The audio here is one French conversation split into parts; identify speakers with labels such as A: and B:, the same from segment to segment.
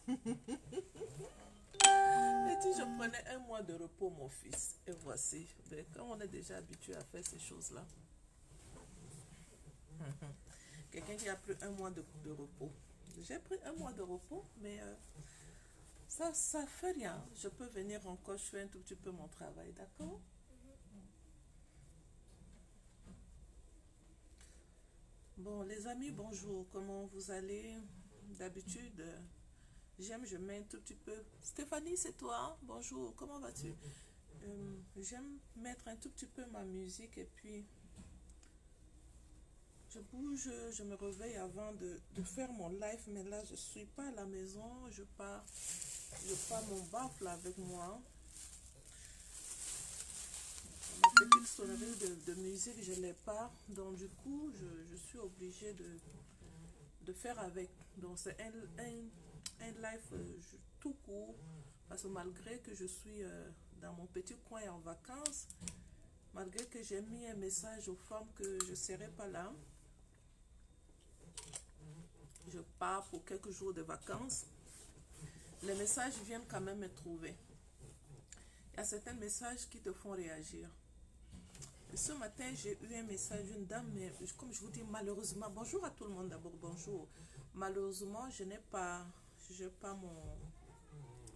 A: Et dit, je prenais un mois de repos, mon fils. Et voici. Mais quand on est déjà habitué à faire ces choses-là. Quelqu'un qui a pris un mois de repos. J'ai pris un mois de repos, mais ça fait rien. Je peux venir encore, je fais un tout petit peu mon travail, d'accord? Bon, les amis, bonjour. Comment vous allez? D'habitude, je mets un tout petit peu. Stéphanie, c'est toi? Bonjour, comment vas-tu? J'aime mettre un tout petit peu ma musique et puis je bouge, je me réveille avant de faire mon live, mais là je suis pas à la maison, je pars mon baffle avec moi. Ma petite sonnerie de musique, je l'ai pas, donc du coup je suis obligée de faire avec. Donc c'est un live tout court, parce que malgré que je suis dans mon petit coin en vacances, malgré que j'ai mis un message aux femmes que je ne serai pas là, je pars pour quelques jours de vacances, les messages viennent quand même me trouver. Il y a certains messages qui te font réagir. Et ce matin, j'ai eu un message d'une dame, mais comme je vous dis, malheureusement, bonjour à tout le monde d'abord, bonjour. Malheureusement, je n'ai pas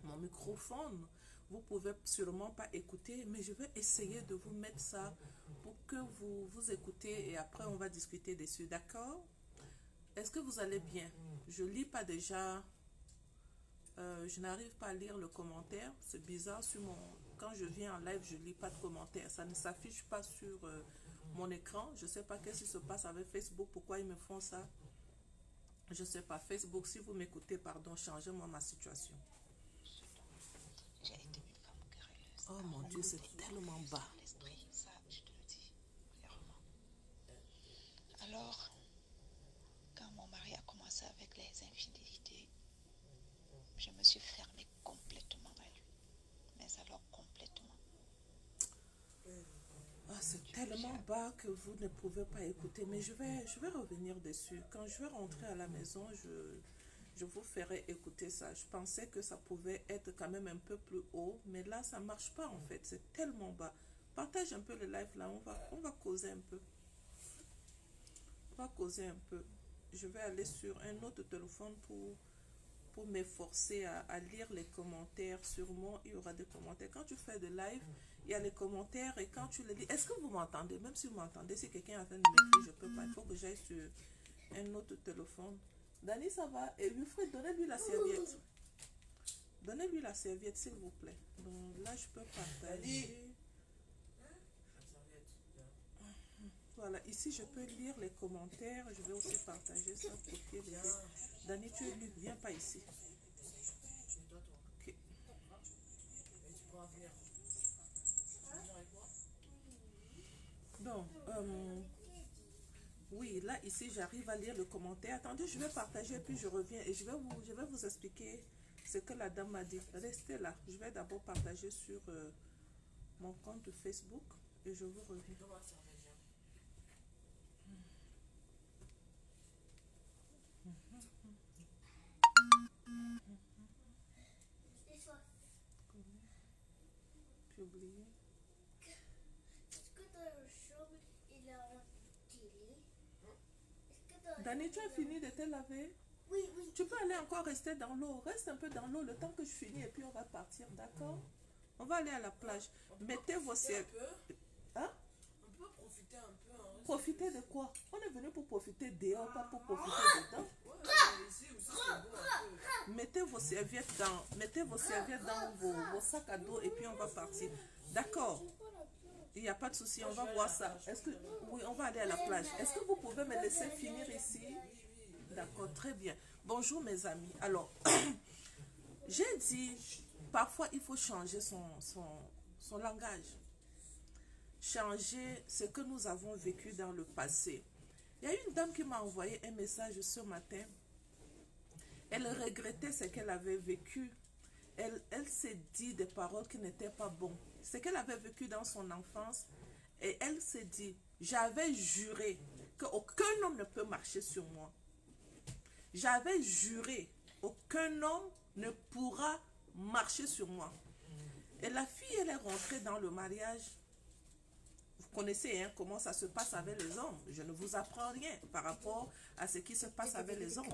A: mon microphone. Vous pouvez sûrement pas écouter, mais je vais essayer de vous mettre ça pour que vous écoutez et après on va discuter dessus, d'accord? Est-ce que vous allez bien? Je lis pas déjà, je n'arrive pas à lire le commentaire, c'est bizarre quand je viens en live, je lis pas de commentaires, ça ne s'affiche pas sur mon écran, je sais pas qu'est-ce qui se passe avec Facebook, pourquoi ils me font ça, je sais pas. Facebook, si vous m'écoutez, pardon, changez-moi ma situation. Oh mon Dieu, c'est tellement bas.
B: Alors, quand mon mari a commencé avec les infidélités, je me suis fermée complètement à lui. Mais alors complètement.
A: Ah, c'est tellement bas que vous ne pouvez pas écouter. Mais je vais revenir dessus. Quand je vais rentrer à la maison, je vous ferai écouter ça. Je pensais que ça pouvait être quand même un peu plus haut. Mais là, ça ne marche pas en fait. C'est tellement bas. Partage un peu le live là. On va causer un peu. On va causer un peu. Je vais aller sur un autre téléphone pour m'efforcer à lire les commentaires. Sûrement, il y aura des commentaires. Quand tu fais de live, il y a les commentaires et quand tu les lis, est-ce que vous m'entendez? Même si vous m'entendez, si quelqu'un est en train de m'écrire, je peux pas. Il faut que j'aille sur un autre téléphone. Dani, ça va? Et Wilfred, donnez-lui la serviette. Donnez-lui la serviette, s'il vous plaît. Donc là, je peux partager. Voilà, ici, je peux lire les commentaires. Je vais aussi partager ça. Dani, tu es libre. Viens pas ici. Ok. Donc, oui, là, ici, j'arrive à lire le commentaire. Attendez, je vais partager, puis je reviens et je vais vous expliquer ce que la dame m'a dit. Restez là. Je vais d'abord partager sur mon compte Facebook et je vous reviens. Publier. Dani, tu as fini de te laver?
C: Oui, oui.
A: Tu peux aller encore rester dans l'eau. Reste un peu dans l'eau le temps que je finis et puis on va partir, d'accord? On va aller à la plage. Mettez vos serviettes. Hein?
C: On peut profiter un peu. Hein.
A: Profiter de quoi? On est venu pour profiter dehors, pas pour profiter dedans.
C: Ouais, ici aussi c'est beau un peu.
A: Mettez vos serviettes dans vos sacs à dos et puis on va partir. D'accord? Il n'y a pas de souci, on va voir ça. Oui, on va aller à la plage. Est-ce que vous pouvez me laisser finir ici? D'accord, très bien. Bonjour mes amis. Alors, j'ai dit, parfois il faut changer son langage. Changer ce que nous avons vécu dans le passé. Il y a une dame qui m'a envoyé un message ce matin. Elle regrettait ce qu'elle avait vécu. Elle s'est dit des paroles qui n'étaient pas bonnes. Ce qu'elle avait vécu dans son enfance. Et elle s'est dit, j'avais juré qu'aucun homme ne peut marcher sur moi. J'avais juré aucun homme ne pourra marcher sur moi. Et la fille, elle est rentrée dans le mariage. Vous connaissez hein, comment ça se passe avec les hommes. Je ne vous apprends rien par rapport à ce qui se passe avec les hommes.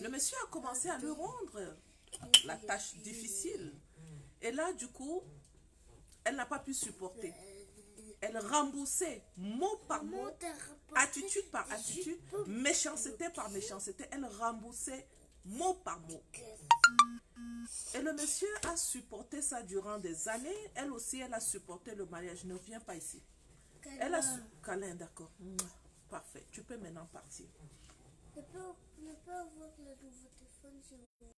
A: Le monsieur a commencé à lui rendre la tâche difficile. Et là, du coup, elle n'a pas pu supporter. Elle remboursait mot par mot, attitude par attitude, méchanceté par méchanceté. Elle remboursait mot par mot. Et le monsieur a supporté ça durant des années. Elle aussi, elle a supporté le mariage. Ne viens pas ici. Elle a su... Câlin, d'accord. Parfait. Tu peux maintenant partir.
D: Ne pas avoir le nouveau téléphone sur moi.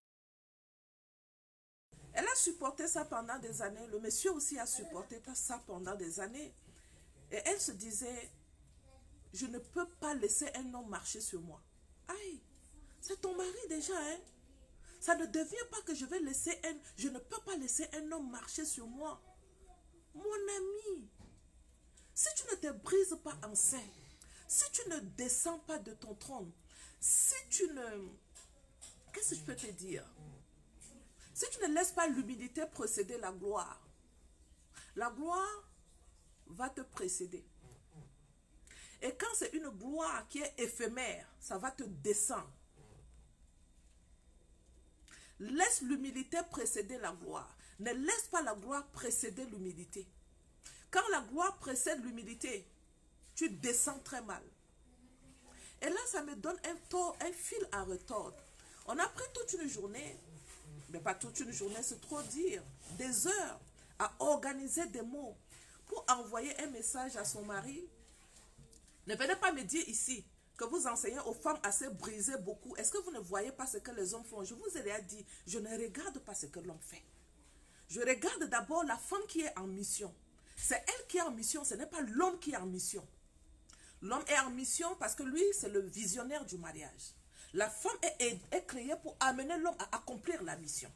A: Elle a supporté ça pendant des années. Le monsieur aussi a supporté ça pendant des années. Et elle se disait, je ne peux pas laisser un homme marcher sur moi. Aïe, c'est ton mari déjà, hein? Ça ne devient pas que je vais laisser je ne peux pas laisser un homme marcher sur moi. Mon ami, si tu ne te brises pas en sein, si tu ne descends pas de ton trône, si tu ne... Qu'est-ce que je peux te dire? Si tu ne laisses pas l'humilité précéder la gloire va te précéder. Et quand c'est une gloire qui est éphémère, ça va te descendre. Laisse l'humilité précéder la gloire. Ne laisse pas la gloire précéder l'humilité. Quand la gloire précède l'humilité, tu descends très mal. Et là, ça me donne un fil à retordre. On a pris toute une journée, mais pas toute une journée, c'est trop dire, des heures à organiser des mots pour envoyer un message à son mari. Ne venez pas me dire ici que vous enseignez aux femmes à se briser beaucoup. Est-ce que vous ne voyez pas ce que les hommes font? Je vous ai déjà dit, je ne regarde pas ce que l'homme fait. Je regarde d'abord la femme qui est en mission. C'est elle qui est en mission, ce n'est pas l'homme qui est en mission. L'homme est en mission parce que lui, c'est le visionnaire du mariage. La femme est créée pour amener l'homme à accomplir la mission.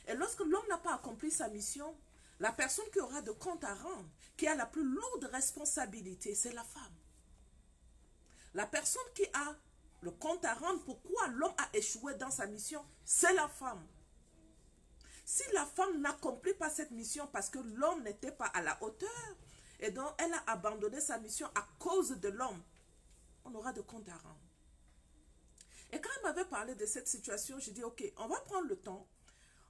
A: Et lorsque l'homme n'a pas accompli sa mission, la personne qui aura de compte à rendre, qui a la plus lourde responsabilité, c'est la femme. La personne qui a le compte à rendre, pourquoi l'homme a échoué dans sa mission, c'est la femme. Si la femme n'accomplit pas cette mission parce que l'homme n'était pas à la hauteur, et donc elle a abandonné sa mission à cause de l'homme, on aura de compte à rendre. Et quand elle m'avait parlé de cette situation, j'ai dit, ok, on va prendre le temps,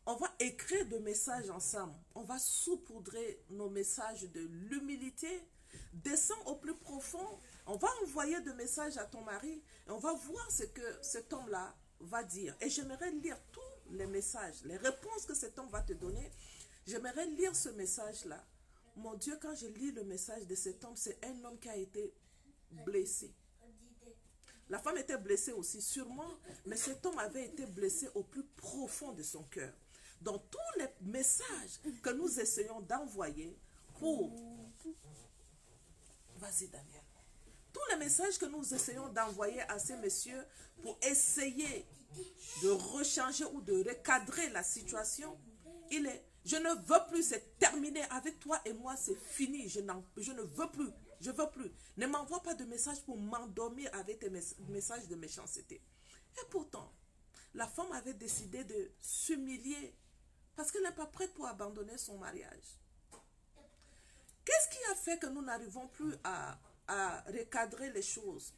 A: on va écrire des messages ensemble, on va saupoudrer nos messages de l'humilité, descends au plus profond, on va envoyer des messages à ton mari, et on va voir ce que cet homme-là va dire. Et j'aimerais lire tous les messages, les réponses que cet homme va te donner. J'aimerais lire ce message-là. Mon Dieu, quand je lis le message de cet homme, c'est un homme qui a été blessé. La femme était blessée aussi, sûrement, mais cet homme avait été blessé au plus profond de son cœur. Dans tous les messages que nous essayons d'envoyer pour... Vas-y, Daniel. Tous les messages que nous essayons d'envoyer à ces messieurs pour essayer de rechanger ou de recadrer la situation, il est... Je ne veux plus, c'est terminé avec toi et moi, c'est fini. Je ne veux plus. Je ne veux plus. Ne m'envoie pas de messages pour m'endormir avec tes messages de méchanceté. Et pourtant, la femme avait décidé de s'humilier parce qu'elle n'est pas prête pour abandonner son mariage. Qu'est-ce qui a fait que nous n'arrivons plus à recadrer les choses?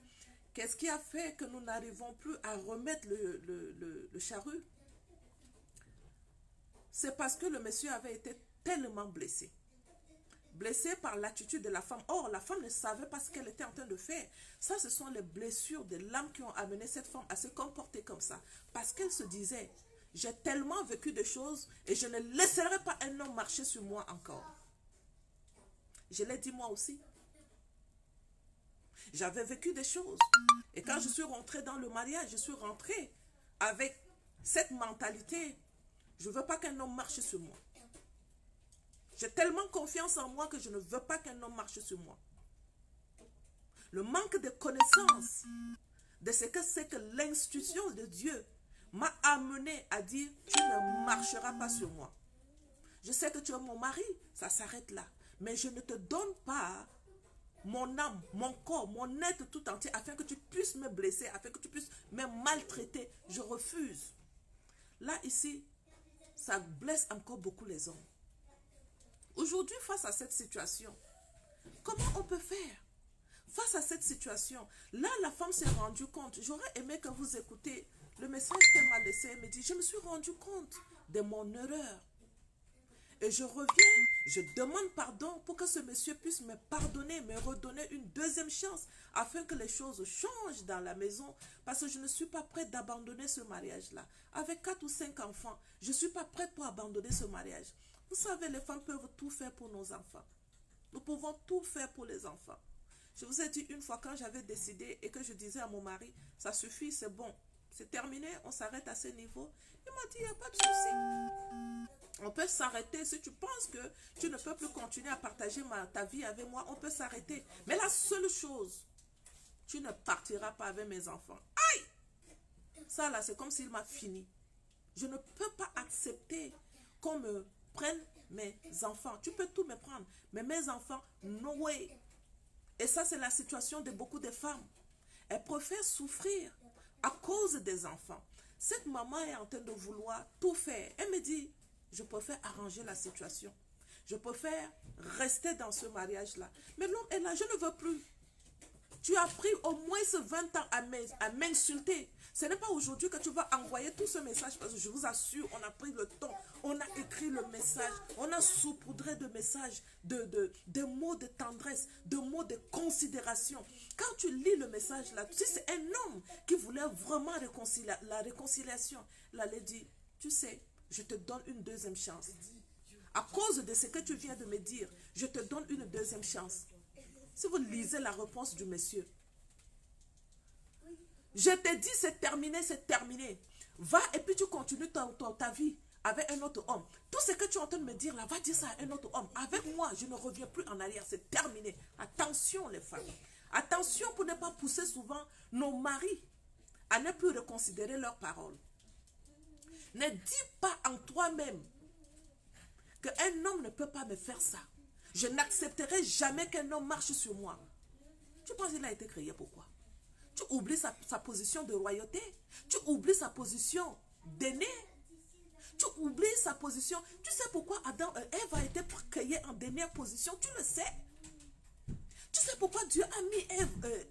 A: Qu'est-ce qui a fait que nous n'arrivons plus à remettre le charrue? C'est parce que le monsieur avait été tellement blessé. Blessé par l'attitude de la femme. Or, la femme ne savait pas ce qu'elle était en train de faire. Ça, ce sont les blessures de l'âme qui ont amené cette femme à se comporter comme ça. Parce qu'elle se disait, j'ai tellement vécu de choses et je ne laisserai pas un homme marcher sur moi encore. Je l'ai dit moi aussi. J'avais vécu des choses. Et quand je suis rentrée dans le mariage, je suis rentrée avec cette mentalité. Je ne veux pas qu'un homme marche sur moi. J'ai tellement confiance en moi que je ne veux pas qu'un homme marche sur moi. Le manque de connaissance de ce que c'est que l'institution de Dieu m'a amené à dire, tu ne marcheras pas sur moi. Je sais que tu es mon mari, ça s'arrête là. Mais je ne te donne pas mon âme, mon corps, mon être tout entier, afin que tu puisses me blesser, afin que tu puisses me maltraiter. Je refuse. Là, ici, ça blesse encore beaucoup les hommes. Aujourd'hui, face à cette situation, comment on peut faire? Face à cette situation, là, la femme s'est rendue compte. J'aurais aimé que vous écoutez le message qu'elle m'a laissé. Elle me dit, je me suis rendu compte de mon erreur. Et je reviens, je demande pardon pour que ce monsieur puisse me pardonner, me redonner une deuxième chance, afin que les choses changent dans la maison, parce que je ne suis pas prête d'abandonner ce mariage-là. Avec 4 ou 5 enfants, je ne suis pas prête pour abandonner ce mariage. Vous savez, les femmes peuvent tout faire pour nos enfants. Nous pouvons tout faire pour les enfants. Je vous ai dit une fois, quand j'avais décidé et que je disais à mon mari, ça suffit, c'est bon, c'est terminé, on s'arrête à ce niveau. Il m'a dit, il n'y a pas de souci. On peut s'arrêter. Si tu penses que tu ne peux plus continuer à partager ta vie avec moi, on peut s'arrêter. Mais la seule chose, tu ne partiras pas avec mes enfants. Aïe! Ça là, c'est comme s'il m'a fini. Je ne peux pas accepter qu'on me prenne mes enfants. Tu peux tout me prendre, mais mes enfants, no way. Et ça, c'est la situation de beaucoup de femmes. Elles préfèrent souffrir à cause des enfants. Cette maman est en train de vouloir tout faire. Elle me dit, je préfère arranger la situation. Je préfère rester dans ce mariage-là. Mais l'homme est là, je ne veux plus. Tu as pris au moins 20 ans à m'insulter. Ce n'est pas aujourd'hui que tu vas envoyer tout ce message, parce que je vous assure, on a pris le temps, on a écrit le message, on a saupoudré de messages, de mots de tendresse, de mots de considération. Quand tu lis le message là, si c'est un homme qui voulait vraiment la réconciliation, là, il dit, tu sais, je te donne une deuxième chance. À cause de ce que tu viens de me dire, je te donne une deuxième chance. Si vous lisez la réponse du monsieur, je te dis c'est terminé, c'est terminé. Va et puis tu continues ta vie avec un autre homme. Tout ce que tu es en train de me dire là, va dire ça à un autre homme. Avec moi, je ne reviens plus en arrière, c'est terminé. Attention les femmes. Attention pour ne pas pousser souvent nos maris à ne plus reconsidérer leurs paroles. Ne dis pas en toi-même qu'un homme ne peut pas me faire ça. Je n'accepterai jamais qu'un homme marche sur moi. Tu penses qu'il a été créé pourquoi? Tu oublies sa position de royauté. Tu oublies sa position d'aîné. Tu oublies sa position. Tu sais pourquoi Ève a été créée en dernière position. Tu le sais. Tu sais pourquoi Dieu a mis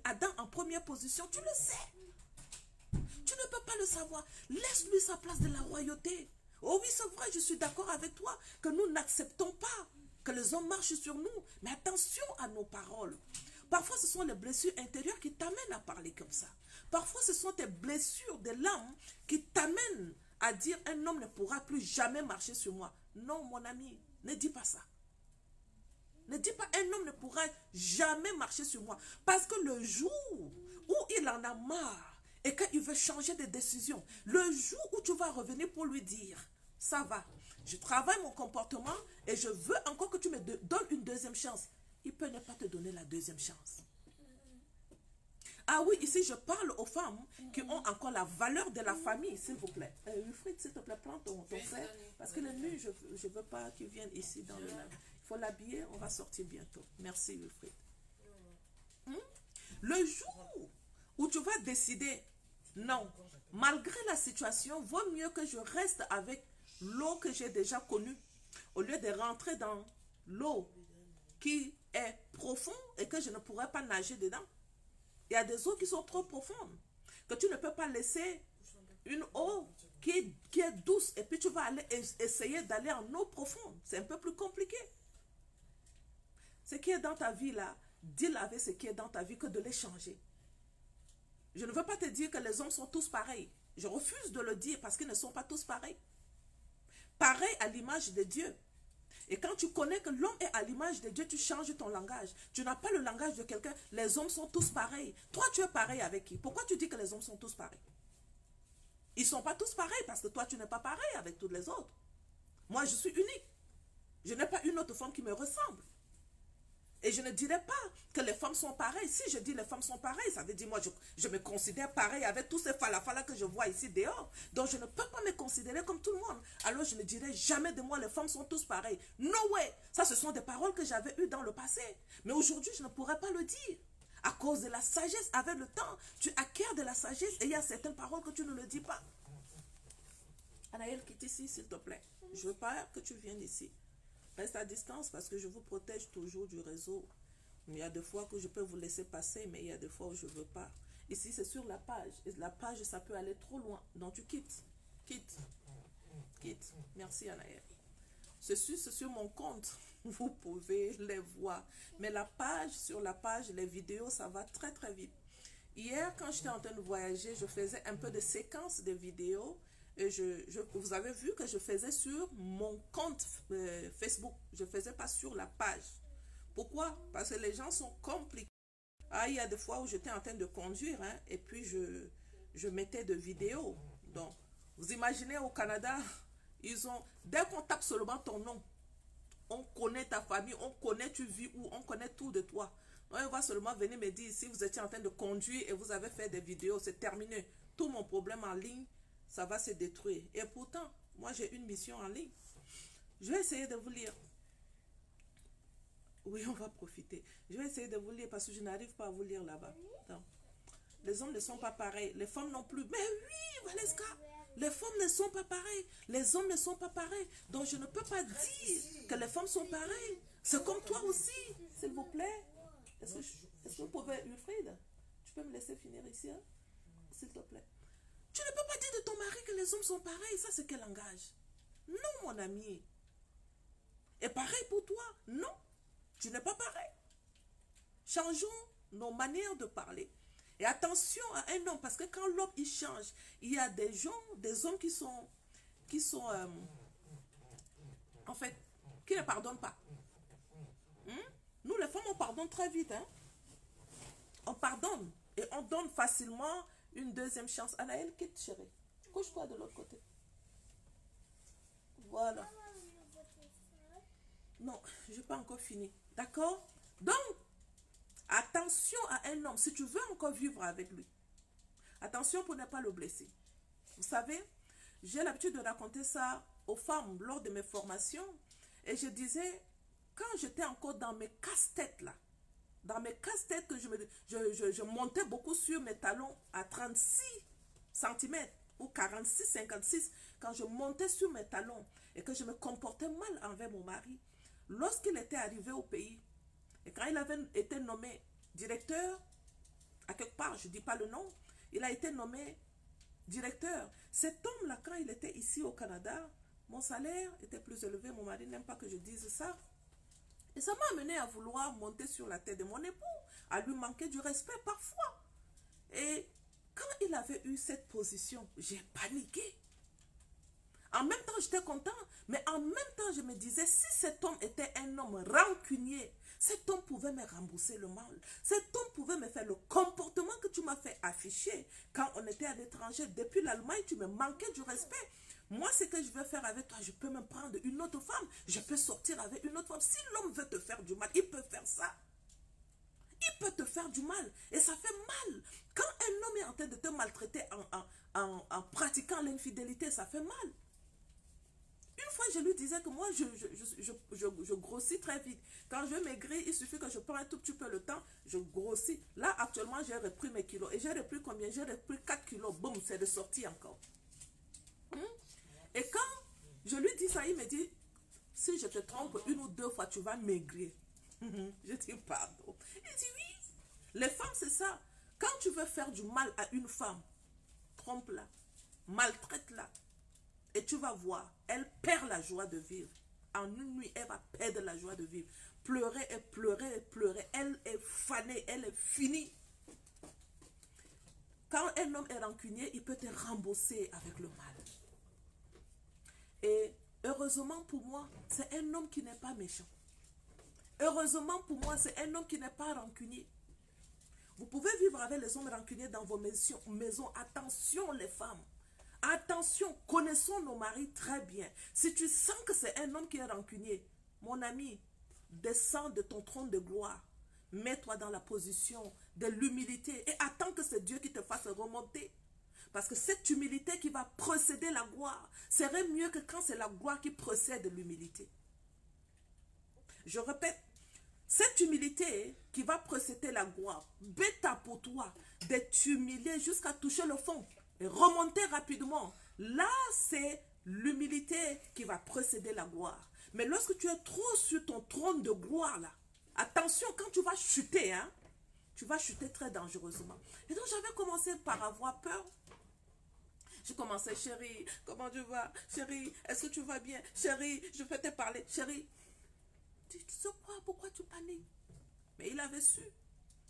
A: Adam en première position. Tu le sais. Tu ne peux pas le savoir. Laisse-lui sa place de la royauté. Oh oui, c'est vrai, je suis d'accord avec toi que nous n'acceptons pas que les hommes marchent sur nous. Mais attention à nos paroles. Parfois, ce sont les blessures intérieures qui t'amènent à parler comme ça. Parfois, ce sont tes blessures de l'âme qui t'amènent à dire un homme ne pourra plus jamais marcher sur moi. Non, mon ami, ne dis pas ça. Ne dis pas un homme ne pourra jamais marcher sur moi. Parce que le jour où il en a marre et qu'il veut changer de décision, le jour où tu vas revenir pour lui dire, ça va, je travaille mon comportement et je veux encore que tu me donnes une deuxième chance. Il peut ne pas te donner la deuxième chance. Ah oui, ici je parle aux femmes qui ont encore la valeur de la famille, s'il vous plaît. Wilfried, s'il te plaît, prends ton frère. Parce que le nuit, je ne veux pas qu'il vienne ici dans le live. Il faut l'habiller, on va sortir bientôt. Merci Wilfried. Le jour où tu vas décider, non, malgré la situation, vaut mieux que je reste avec l'eau que j'ai déjà connue, au lieu de rentrer dans l'eau qui est profonde et que je ne pourrais pas nager dedans. Il y a des eaux qui sont trop profondes, que tu ne peux pas laisser une eau qui est douce et puis tu vas aller essayer d'aller en eau profonde. C'est un peu plus compliqué. Ce qui est dans ta vie là, deal avec ce qui est dans ta vie que de les changer. Je ne veux pas te dire que les hommes sont tous pareils. Je refuse de le dire parce qu'ils ne sont pas tous pareils. Pareil à l'image de Dieu. Et quand tu connais que l'homme est à l'image de Dieu, tu changes ton langage. Tu n'as pas le langage de quelqu'un. Les hommes sont tous pareils. Toi, tu es pareil avec qui? Pourquoi tu dis que les hommes sont tous pareils? Ils ne sont pas tous pareils parce que toi, tu n'es pas pareil avec tous les autres. Moi, je suis unique. Je n'ai pas une autre femme qui me ressemble. Et je ne dirais pas que les femmes sont pareilles. Si je dis les femmes sont pareilles, ça veut dire moi, je me considère pareil avec tous ces falafala que je vois ici dehors. Donc, je ne peux pas me considérer comme tout le monde. Alors, je ne dirais jamais de moi, les femmes sont tous pareilles. No way! Ça, ce sont des paroles que j'avais eues dans le passé. Mais aujourd'hui, je ne pourrais pas le dire. À cause de la sagesse, avec le temps, tu acquiers de la sagesse et il y a certaines paroles que tu ne le dis pas. Anaël, quitte ici, s'il te plaît. Je ne veux pas que tu viennes ici. Reste à distance parce que je vous protège toujours du réseau. Il y a des fois que je peux vous laisser passer, mais il y a des fois où je ne veux pas. Ici, c'est sur la page. Et la page, ça peut aller trop loin. Donc, tu quittes. Quitte. Quitte. Merci, Anaël. Ceci, c'est sur mon compte. Vous pouvez les voir. Mais la page, sur la page, les vidéos, ça va très, très vite. Hier, quand j'étais en train de voyager, je faisais un peu de séquences de vidéos. Et vous avez vu que je faisais sur mon compte Facebook. Je ne faisais pas sur la page. Pourquoi? Parce que les gens sont compliqués. Ah, il y a des fois où j'étais en train de conduire, hein, et puis je mettais de vidéos. Donc, vous imaginez au Canada, dès qu'on tape seulement ton nom, on connaît ta famille, on connaît tu vis où, on connaît tout de toi. Donc, on va seulement venir me dire, si vous étiez en train de conduire et vous avez fait des vidéos, c'est terminé. Tout mon problème en ligne, ça va se détruire. Et pourtant, moi j'ai une mission en ligne. Je vais essayer de vous lire. Oui, on va profiter. Je vais essayer de vous lire parce que je n'arrive pas à vous lire là-bas. Les hommes ne sont pas pareils. Les femmes non plus. Mais oui, Valeska, les femmes ne sont pas pareilles. Les hommes ne sont pas pareils. Donc je ne peux pas dire que les femmes sont pareilles. C'est comme toi aussi, s'il vous plaît. Est-ce que vous pouvez, Wilfried, tu peux me laisser finir ici, hein? S'il te plaît. Tu ne peux pas dire de ton mari que les hommes sont pareils. Ça, c'est quel langage? Non, mon ami. Et pareil pour toi? Non, tu n'es pas pareil. Changeons nos manières de parler. Et attention à un homme, parce que quand l'homme, il change, il y a des gens, des hommes qui sont en fait, qui ne pardonnent pas. Nous, les femmes, on pardonne très vite. Hein? On pardonne. Et on donne facilement une deuxième chance. Anaël, quitte, chérie. Couche-toi de l'autre côté. Voilà. Non, je n'ai pas encore fini. D'accord? Donc, attention à un homme. Si tu veux encore vivre avec lui, attention pour ne pas le blesser. Vous savez, j'ai l'habitude de raconter ça aux femmes lors de mes formations. Et je disais, quand j'étais encore dans mes casse-têtes là, dans mes casse-têtes que je montais beaucoup sur mes talons à 36 cm ou 46, 56, quand je montais sur mes talons et que je me comportais mal envers mon mari, lorsqu'il était arrivé au pays et quand il avait été nommé directeur, à quelque part, je ne dis pas le nom, il a été nommé directeur. Cet homme-là, quand il était ici au Canada, mon salaire était plus élevé, mon mari n'aime pas que je dise ça. Et ça m'a amené à vouloir monter sur la tête de mon époux, à lui manquer du respect parfois. Et quand il avait eu cette position, j'ai paniqué. En même temps, j'étais content, mais en même temps, je me disais, si cet homme était un homme rancunier, cet homme pouvait me rembourser le mal. Cet homme pouvait me faire le comportement que tu m'as fait afficher. Quand on était à l'étranger, depuis l'Allemagne, tu me manquais du respect. Moi, ce que je vais faire avec toi, je peux me prendre une autre femme. Je peux sortir avec une autre femme. Si l'homme veut te faire du mal, il peut faire ça. Il peut te faire du mal. Et ça fait mal. Quand un homme est en train de te maltraiter en pratiquant l'infidélité, ça fait mal. Une fois, je lui disais que moi, je grossis très vite. Quand je maigris, il suffit que je prends un tout petit peu le temps, je grossis. Là, actuellement, j'ai repris mes kilos. Et j'ai repris combien? J'ai repris 4 kilos. Boum, c'est de sortie encore. Et quand je lui dis ça, il me dit, si je te trompe une ou deux fois, tu vas maigrir. Je dis, pardon. Il dit, oui. Les femmes, c'est ça. Quand tu veux faire du mal à une femme, trompe-la, maltraite-la. Et tu vas voir, elle perd la joie de vivre. En une nuit, elle va perdre la joie de vivre. Pleurer et pleurer et pleurer. Elle est fanée, elle est finie. Quand un homme est rancunier, il peut te rembourser avec le mal. Et heureusement pour moi, c'est un homme qui n'est pas méchant. Heureusement pour moi, c'est un homme qui n'est pas rancunier. Vous pouvez vivre avec les hommes rancuniers dans vos maisons. Attention les femmes. Attention, connaissons nos maris très bien. Si tu sens que c'est un homme qui est rancunier, mon ami, descends de ton trône de gloire. Mets-toi dans la position de l'humilité et attends que c'est Dieu qui te fasse remonter. Parce que cette humilité qui va précéder la gloire serait mieux que quand c'est la gloire qui précède l'humilité. Je répète, cette humilité qui va précéder la gloire, bêta pour toi de t'humilier jusqu'à toucher le fond et remonter rapidement. Là, c'est l'humilité qui va précéder la gloire. Mais lorsque tu es trop sur ton trône de gloire, là, attention, quand tu vas chuter, hein, tu vas chuter très dangereusement. Et donc, j'avais commencé par avoir peur. Je commençais, chérie, comment tu vas? Chérie, est-ce que tu vas bien? Chérie, je peux te parler. Chérie, tu sais quoi? Pourquoi tu paniques? Mais il avait su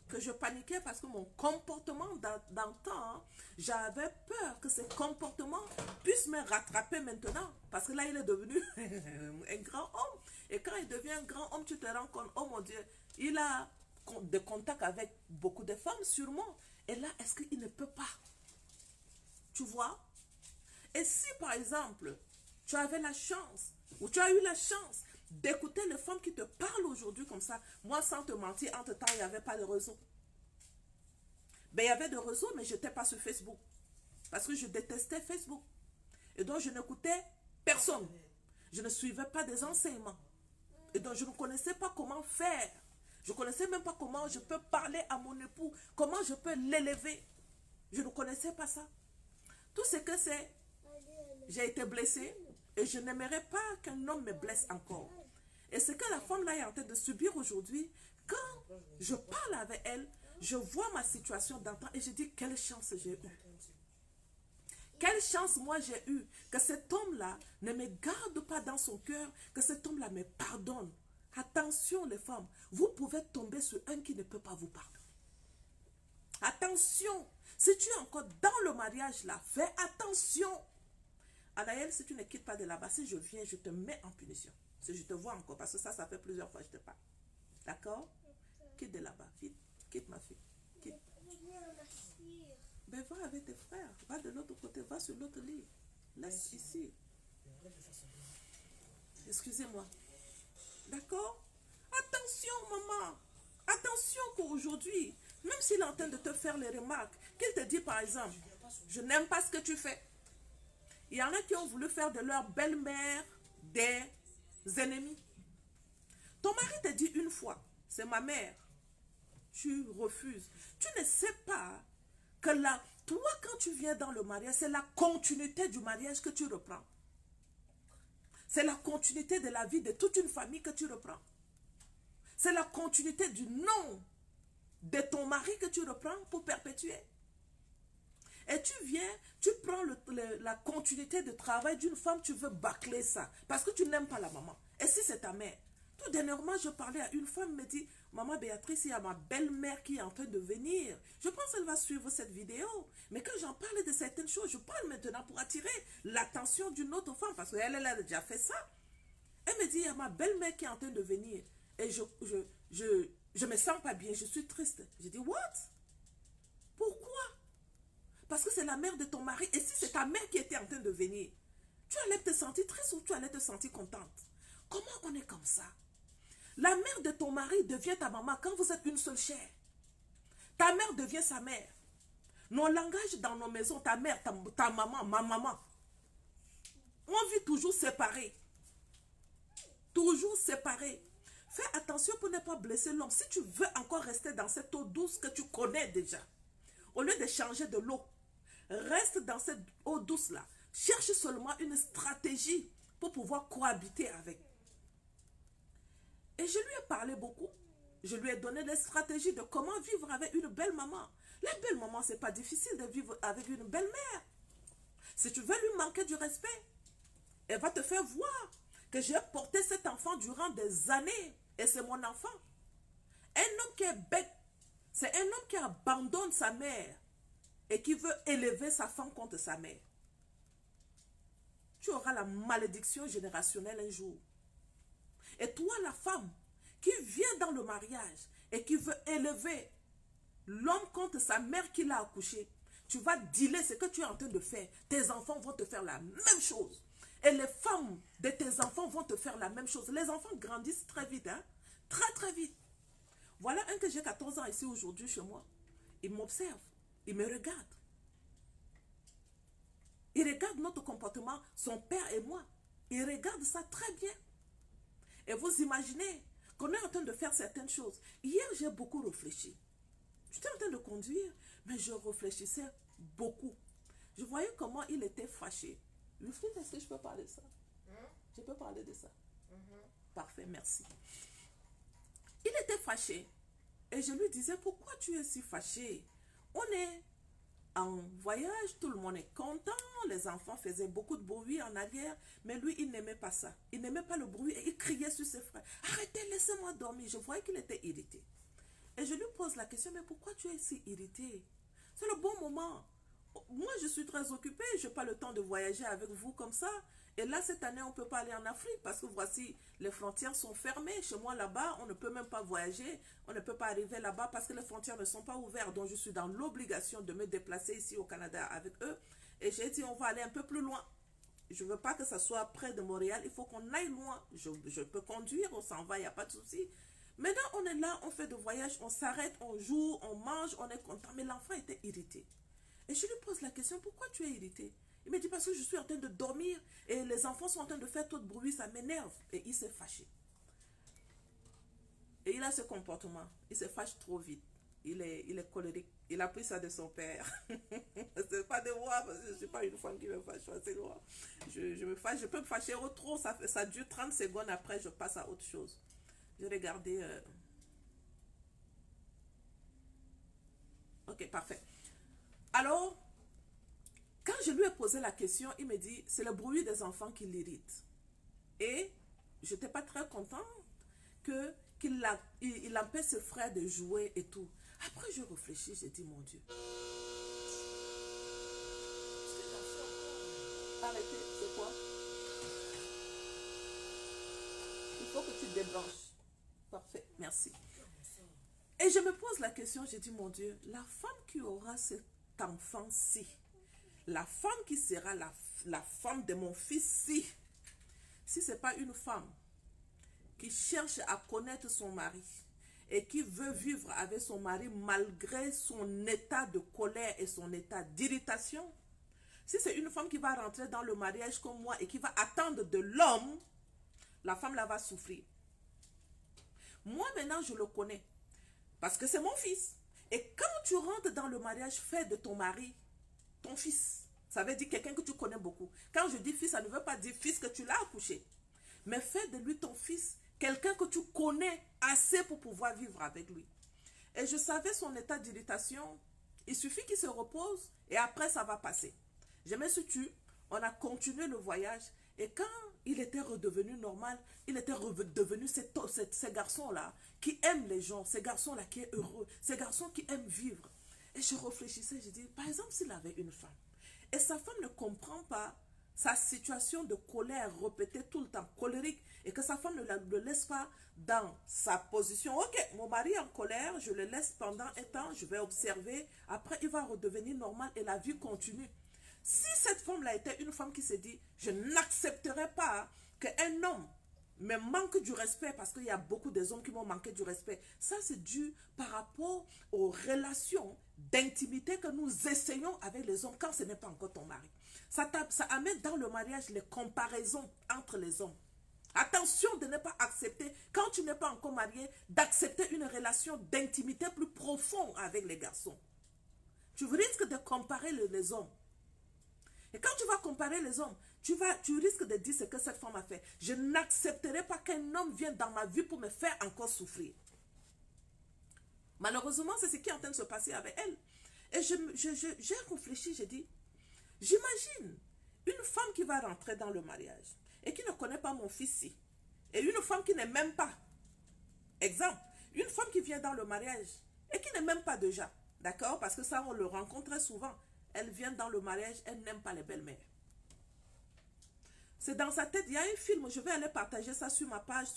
A: que je paniquais parce que mon comportement d'antan, j'avais peur que ce comportement puisse me rattraper maintenant. Parce que là, il est devenu un grand homme. Et quand il devient un grand homme, tu te rends compte, oh mon Dieu, il a des contacts avec beaucoup de femmes, sûrement. Et là, est-ce qu'il ne peut pas? Tu vois? Et si, par exemple, tu avais la chance, ou tu as eu la chance d'écouter les femmes qui te parlent aujourd'hui comme ça, moi, sans te mentir, entre-temps, il n'y avait pas de réseau. Ben, il y avait de réseau, mais je n'étais pas sur Facebook. Parce que je détestais Facebook. Et donc, je n'écoutais personne. Je ne suivais pas des enseignements. Et donc, je ne connaissais pas comment faire. Je ne connaissais même pas comment je peux parler à mon époux, comment je peux l'élever. Je ne connaissais pas ça. Tout ce que c'est, j'ai été blessée et je n'aimerais pas qu'un homme me blesse encore. Et ce que la femme là est en train de subir aujourd'hui, quand je parle avec elle, je vois ma situation d'antan et je dis quelle chance j'ai eue. Quelle chance moi j'ai eue que cet homme-là ne me garde pas dans son cœur, que cet homme-là me pardonne. Attention les femmes, vous pouvez tomber sur un qui ne peut pas vous pardonner. Attention, si tu es encore dans le mariage là, fais attention. Anaël, si tu ne quittes pas de là-bas, si je viens, je te mets en punition. Si je te vois encore, parce que ça fait plusieurs fois que je te parle. D'accord? Quitte de là-bas, vite. Quitte ma fille. Quitte. Ben va avec tes frères. Va de l'autre côté, va sur l'autre lit. Laisse ici. Excusez-moi. D'accord? Attention, maman. Attention qu'aujourd'hui, même s'il est en train de te faire les remarques, qu'il te dit par exemple, je n'aime pas ce que tu fais. Il y en a qui ont voulu faire de leur belle-mère des ennemis. Ton mari te dit une fois, c'est ma mère. Tu refuses. Tu ne sais pas que là, toi quand tu viens dans le mariage, c'est la continuité du mariage que tu reprends. C'est la continuité de la vie de toute une famille que tu reprends. C'est la continuité du nom de ton mari que tu reprends pour perpétuer. Et tu viens, tu prends la continuité de travail d'une femme, tu veux bâcler ça. Parce que tu n'aimes pas la maman. Et si c'est ta mère? Tout dernièrement, je parlais à une femme, me dit, maman Béatrice, il y a ma belle-mère qui est en train de venir. Je pense qu'elle va suivre cette vidéo. Mais quand j'en parle de certaines choses, je parle maintenant pour attirer l'attention d'une autre femme. Parce qu'elle a déjà fait ça. Elle me dit, il y a ma belle-mère qui est en train de venir. Et je me sens pas bien, je suis triste. Je dis, what? Pourquoi? Parce que c'est la mère de ton mari. Et si c'est ta mère qui était en train de venir, tu allais te sentir triste ou tu allais te sentir contente? Comment on est comme ça? La mère de ton mari devient ta maman quand vous êtes une seule chair. Ta mère devient sa mère. Nos langages dans nos maisons, ta mère, ta maman, ma maman. On vit toujours séparés. Toujours séparés. Fais attention pour ne pas blesser l'homme. Si tu veux encore rester dans cette eau douce que tu connais déjà, au lieu de changer de l'eau, reste dans cette eau douce-là. Cherche seulement une stratégie pour pouvoir cohabiter avec. Et je lui ai parlé beaucoup. Je lui ai donné des stratégies de comment vivre avec une belle maman. La belle maman, ce n'est pas difficile de vivre avec une belle mère. Si tu veux lui manquer du respect, elle va te faire voir que j'ai porté cet enfant durant des années. Et c'est mon enfant. Un homme qui est bête, c'est un homme qui abandonne sa mère et qui veut élever sa femme contre sa mère. Tu auras la malédiction générationnelle un jour. Et toi, la femme qui vient dans le mariage et qui veut élever l'homme contre sa mère qui l'a accouché, tu vas dealer ce que tu es en train de faire. Tes enfants vont te faire la même chose. Et les femmes de tes enfants vont te faire la même chose. Les enfants grandissent très vite. Hein? très très vite. Voilà un que j'ai 14 ans ici aujourd'hui chez moi. Il m'observe, il me regarde. Il regarde notre comportement, son père et moi. Il regarde ça très bien. Et vous imaginez qu'on est en train de faire certaines choses. Hier, j'ai beaucoup réfléchi. J'étais en train de conduire, mais je réfléchissais beaucoup. Je voyais comment il était fâché. Wilfried, est-ce que je peux parler de ça? Je peux parler de ça? Parfait, merci. Il était fâché. Et je lui disais, pourquoi tu es si fâché? On est en voyage, tout le monde est content, les enfants faisaient beaucoup de bruit en arrière, mais lui, il n'aimait pas ça. Il n'aimait pas le bruit et il criait sur ses frères. Arrêtez, laissez-moi dormir. Je voyais qu'il était irrité. Et je lui pose la question, mais pourquoi tu es si irrité? C'est le bon moment. Moi, je suis très occupée, je n'ai pas le temps de voyager avec vous comme ça. Et là, cette année, on ne peut pas aller en Afrique parce que voici, les frontières sont fermées. Chez moi, là-bas, on ne peut même pas voyager. On ne peut pas arriver là-bas parce que les frontières ne sont pas ouvertes. Donc, je suis dans l'obligation de me déplacer ici au Canada avec eux. Et j'ai dit, on va aller un peu plus loin. Je ne veux pas que ça soit près de Montréal. Il faut qu'on aille loin. Je peux conduire, on s'en va, il n'y a pas de souci. Maintenant, on est là, on fait de voyage, on s'arrête, on joue, on mange, on est content. Mais l'enfant était irrité. Et je lui pose la question, pourquoi tu es irrité? Il me dit, parce que je suis en train de dormir et les enfants sont en train de faire tout de bruit, ça m'énerve. Et il s'est fâché. Et il a ce comportement. Il se fâche trop vite. Il est colérique. Il a pris ça de son père. C'est pas de moi, parce que je ne suis pas une femme qui me fâche. C'est moi. Je me fâche, je peux me fâcher au trop. Ça dure 30 secondes, après je passe à autre chose. Je regardais. Ok, parfait. Alors, quand je lui ai posé la question, il me dit, c'est le bruit des enfants qui l'irrite. Et je n'étais pas très contente qu'il empêche ses frères de jouer et tout. Après, je réfléchis, j'ai dit, mon Dieu. Arrêtez, c'est quoi? Il faut que tu te débranches. Parfait, merci. Et je me pose la question, j'ai dit, mon Dieu, la femme qui aura cet enfant-ci, la femme qui sera la femme de mon fils-ci, si ce n'est pas une femme qui cherche à connaître son mari et qui veut vivre avec son mari malgré son état de colère et son état d'irritation, si c'est une femme qui va rentrer dans le mariage comme moi et qui va attendre de l'homme, la femme là va souffrir. Moi maintenant je le connais parce que c'est mon fils. Et quand tu rentres dans le mariage, fais de ton mari ton fils. Ça veut dire quelqu'un que tu connais beaucoup. Quand je dis fils, ça ne veut pas dire fils que tu l'as accouché. Mais fais de lui ton fils, quelqu'un que tu connais assez pour pouvoir vivre avec lui. Et je savais son état d'irritation. Il suffit qu'il se repose et après ça va passer. Je me suis tue, on a continué le voyage. Et quand il était redevenu normal, il était redevenu ces garçons-là qui aiment les gens, ces garçons-là qui sont heureux, ces garçons qui aiment vivre. Et je réfléchissais, je dis, par exemple, s'il avait une femme, et sa femme ne comprend pas sa situation de colère répétée tout le temps, colérique, et que sa femme ne le laisse pas dans sa position. Ok, mon mari est en colère, je le laisse pendant un temps, je vais observer, après il va redevenir normal et la vie continue. Si cette femme-là était une femme qui se dit, je n'accepterai pas qu'un homme me manque du respect, parce qu'il y a beaucoup des hommes qui m'ont manqué du respect. Ça, c'est dû par rapport aux relations d'intimité que nous essayons avec les hommes quand ce n'est pas encore ton mari. Ça amène dans le mariage les comparaisons entre les hommes. Attention de ne pas accepter, quand tu n'es pas encore marié, d'accepter une relation d'intimité plus profonde avec les garçons. Tu risques de comparer les hommes. Et quand tu vas comparer les hommes, tu risques de dire ce que cette femme a fait. Je n'accepterai pas qu'un homme vienne dans ma vie pour me faire encore souffrir. Malheureusement, c'est ce qui est en train de se passer avec elle. Et j'ai réfléchi, j'ai dit, j'imagine une femme qui va rentrer dans le mariage et qui ne connaît pas mon fils-ci. Et une femme qui n'est même pas. Exemple, une femme qui vient dans le mariage et qui n'est même pas déjà. D'accord? Parce que ça, on le rencontre très souvent. Elle vient dans le mariage, elle n'aime pas les belles-mères. C'est dans sa tête, il y a un film, je vais aller partager ça sur ma page,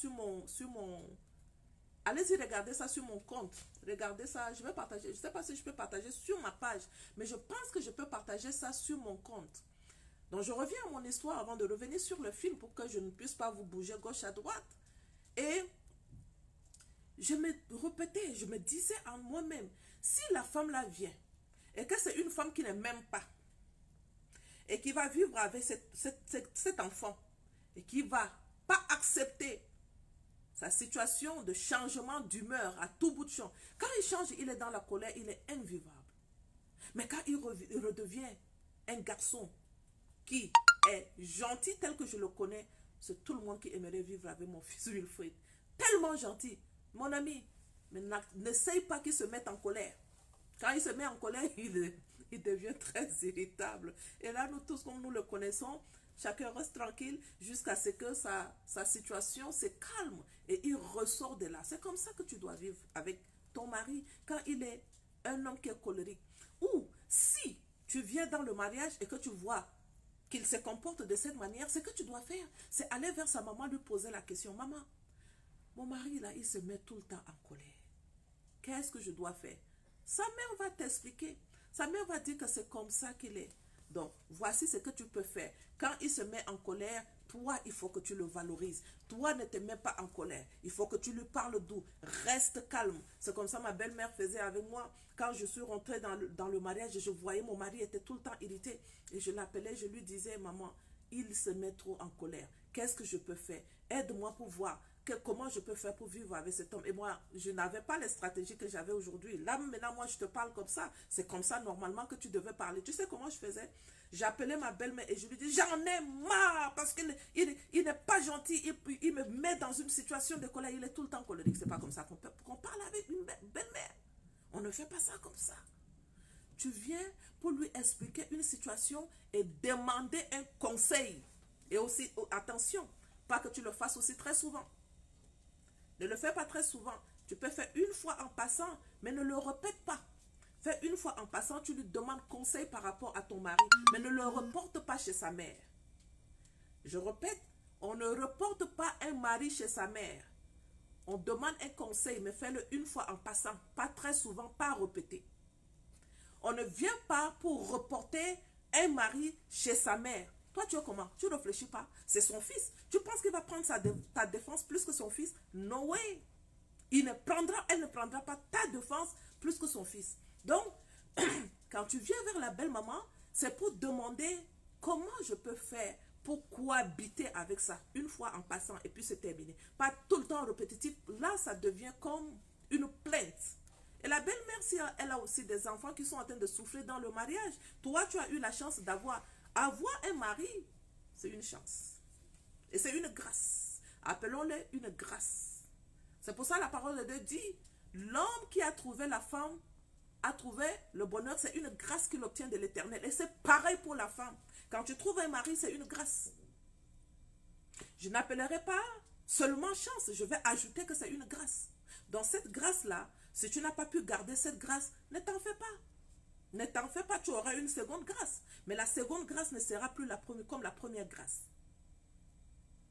A: allez-y, regardez ça sur mon compte. Regardez ça, je vais partager, je ne sais pas si je peux partager sur ma page, mais je pense que je peux partager ça sur mon compte. Donc je reviens à mon histoire avant de revenir sur le film pour que je ne puisse pas vous bouger gauche à droite. Et je me répétais, je me disais en moi-même, si la femme là vient, et que c'est une femme qui ne m'aime pas, et qui va vivre avec cet enfant, et qui ne va pas accepter sa situation de changement d'humeur à tout bout de champ. Quand il change, il est dans la colère, il est invivable. Mais quand il redevient un garçon qui est gentil tel que je le connais, c'est tout le monde qui aimerait vivre avec mon fils Wilfried. Tellement gentil. Mon ami, mais n'essaye pas qu'il se mette en colère. Quand il se met en colère, il devient très irritable. Et là, nous tous, comme nous le connaissons, chacun reste tranquille jusqu'à ce que sa situation se calme et il ressort de là. C'est comme ça que tu dois vivre avec ton mari quand il est un homme qui est colérique. Ou si tu viens dans le mariage et que tu vois qu'il se comporte de cette manière, ce que tu dois faire, c'est aller vers sa maman, lui poser la question. Maman, mon mari là, il se met tout le temps en colère. Qu'est-ce que je dois faire? Sa mère va t'expliquer. Sa mère va dire que c'est comme ça qu'il est. Donc, voici ce que tu peux faire. Quand il se met en colère, toi, il faut que tu le valorises. Toi, ne te mets pas en colère. Il faut que tu lui parles doux. Reste calme. C'est comme ça ma belle-mère faisait avec moi. Quand je suis rentrée dans le mariage, je voyais mon mari était tout le temps irrité. Et je l'appelais, je lui disais, maman, il se met trop en colère. Qu'est-ce que je peux faire? Aide-moi pour voir. Comment je peux faire pour vivre avec cet homme? Et moi, je n'avais pas les stratégies que j'avais aujourd'hui. Là, maintenant, moi, je te parle comme ça. C'est comme ça, normalement, que tu devais parler. Tu sais comment je faisais? J'appelais ma belle-mère et je lui dis, j'en ai marre parce qu'il n'est pas gentil. Il me met dans une situation de colère. Il est tout le temps colérique. C'est pas comme ça qu'on parle avec une belle-mère. On ne fait pas ça comme ça. Tu viens pour lui expliquer une situation et demander un conseil. Et aussi, attention, pas que tu le fasses aussi très souvent. Ne le fais pas très souvent. Tu peux faire une fois en passant, mais ne le répète pas. Fais une fois en passant, tu lui demandes conseil par rapport à ton mari, mais ne le reporte pas chez sa mère. Je répète, on ne reporte pas un mari chez sa mère. On demande un conseil, mais fais-le une fois en passant, pas très souvent, pas répéter. On ne vient pas pour reporter un mari chez sa mère. Toi, tu es comment? Tu ne réfléchis pas. C'est son fils. Tu penses qu'il va prendre ta défense plus que son fils? No way. Elle ne prendra pas ta défense plus que son fils. Donc, quand tu viens vers la belle-maman, c'est pour demander comment je peux faire pour cohabiter avec ça. Une fois en passant et puis c'est terminé. Pas tout le temps répétitif. Là, ça devient comme une plainte. Et la belle-mère, si elle a aussi des enfants qui sont en train de souffrir dans le mariage, toi, tu as eu la chance d'avoir un mari, c'est une chance. Et c'est une grâce. Appelons-le une grâce. C'est pour ça que la parole de Dieu dit, l'homme qui a trouvé la femme a trouvé le bonheur, c'est une grâce qu'il obtient de l'Éternel. Et c'est pareil pour la femme. Quand tu trouves un mari, c'est une grâce. Je n'appellerai pas seulement chance, je vais ajouter que c'est une grâce. Dans cette grâce-là, si tu n'as pas pu garder cette grâce, ne t'en fais pas. Ne t'en fais pas, tu auras une seconde grâce. Mais la seconde grâce ne sera plus comme la première grâce.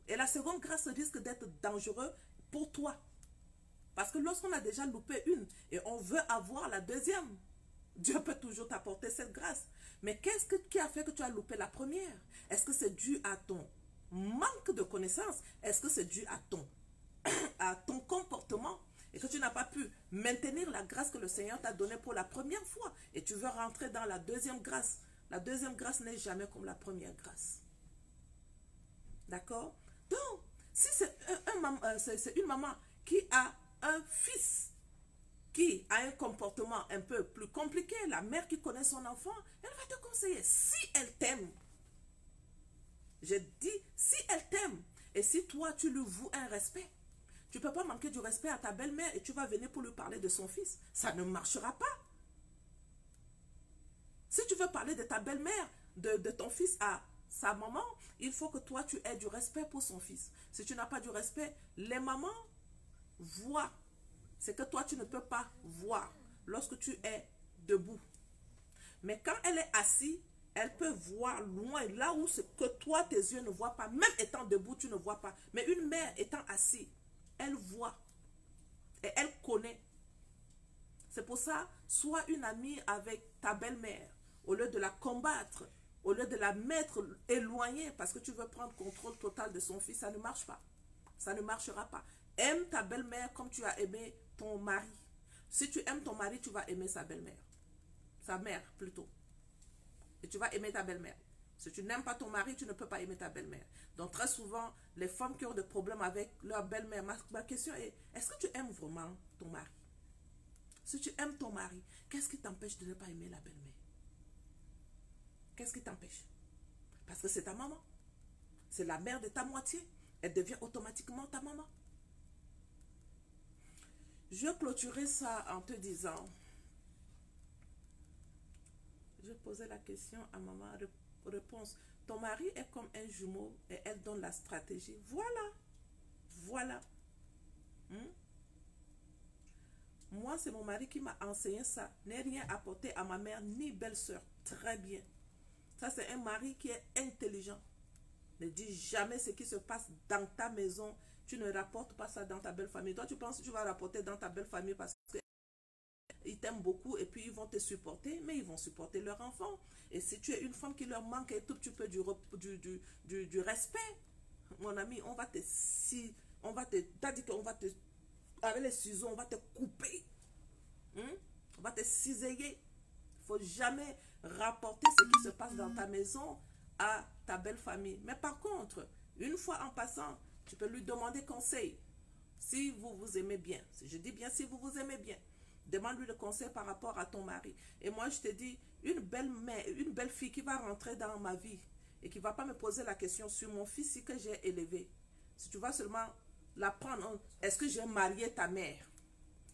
A: Et la seconde grâce risque d'être dangereuse pour toi. Parce que lorsqu'on a déjà loupé une et on veut avoir la deuxième, Dieu peut toujours t'apporter cette grâce. Mais qu'est-ce qui a fait que tu as loupé la première? Est-ce que c'est dû à ton manque de connaissance? Est-ce que c'est dû à ton comportement? Et que tu n'as pas pu maintenir la grâce que le Seigneur t'a donnée pour la première fois. Et tu veux rentrer dans la deuxième grâce. La deuxième grâce n'est jamais comme la première grâce. D'accord? Donc, si c'est une maman qui a un fils qui a un comportement un peu plus compliqué, la mère qui connaît son enfant, elle va te conseiller. Si elle t'aime, je dis, si elle t'aime, et si toi tu lui voues un respect, tu ne peux pas manquer du respect à ta belle-mère et tu vas venir pour lui parler de son fils. Ça ne marchera pas. Si tu veux parler de ta belle-mère, de ton fils à sa maman, il faut que toi tu aies du respect pour son fils. Si tu n'as pas du respect, les mamans voient ce que toi tu ne peux pas voir lorsque tu es debout. Mais quand elle est assise, elle peut voir loin, là où ce que toi tes yeux ne voient pas. Même étant debout, tu ne vois pas. Mais une mère étant assise, elle voit et elle connaît. C'est pour ça, sois une amie avec ta belle-mère. Au lieu de la combattre, au lieu de la mettre éloignée parce que tu veux prendre contrôle total de son fils, ça ne marche pas. Ça ne marchera pas. Aime ta belle-mère comme tu as aimé ton mari. Si tu aimes ton mari, tu vas aimer sa belle-mère. Sa mère, plutôt. Et tu vas aimer ta belle-mère. Si tu n'aimes pas ton mari, tu ne peux pas aimer ta belle-mère. Donc, très souvent, les femmes qui ont des problèmes avec leur belle-mère, ma question est, est-ce que tu aimes vraiment ton mari? Si tu aimes ton mari, qu'est-ce qui t'empêche de ne pas aimer la belle-mère? Qu'est-ce qui t'empêche? Parce que c'est ta maman. C'est la mère de ta moitié. Elle devient automatiquement ta maman. Je vais clôturer ça en te disant, je posais la question à maman, réponse, ton mari est comme un jumeau et elle donne la stratégie. Voilà. Voilà. Moi, c'est mon mari qui m'a enseigné ça. N'ai rien apporté à ma mère ni belle-sœur. Très bien. Ça, c'est un mari qui est intelligent. Ne dis jamais ce qui se passe dans ta maison. Tu ne rapportes pas ça dans ta belle famille. Toi, tu penses que tu vas rapporter dans ta belle famille parce qu'ils t'aiment beaucoup et puis ils vont te supporter, mais ils vont supporter leur enfant. Et si tu es une femme qui leur manque un tout petit peu du respect, mon ami, on va te... t'as dit qu'on va te... Avec les ciseaux, on va te couper. On va te cisailler. Il ne faut jamais rapporter ce qui se passe dans ta maison à ta belle famille. Mais par contre, une fois en passant, tu peux lui demander conseil. Si vous vous aimez bien. Si je dis bien si vous vous aimez bien. Demande-lui le conseil par rapport à ton mari. Et moi, je te dis, une belle fille qui va rentrer dans ma vie et qui ne va pas me poser la question sur mon fils que j'ai élevé. Si tu vas seulement la prendre, est-ce que j'ai marié ta mère?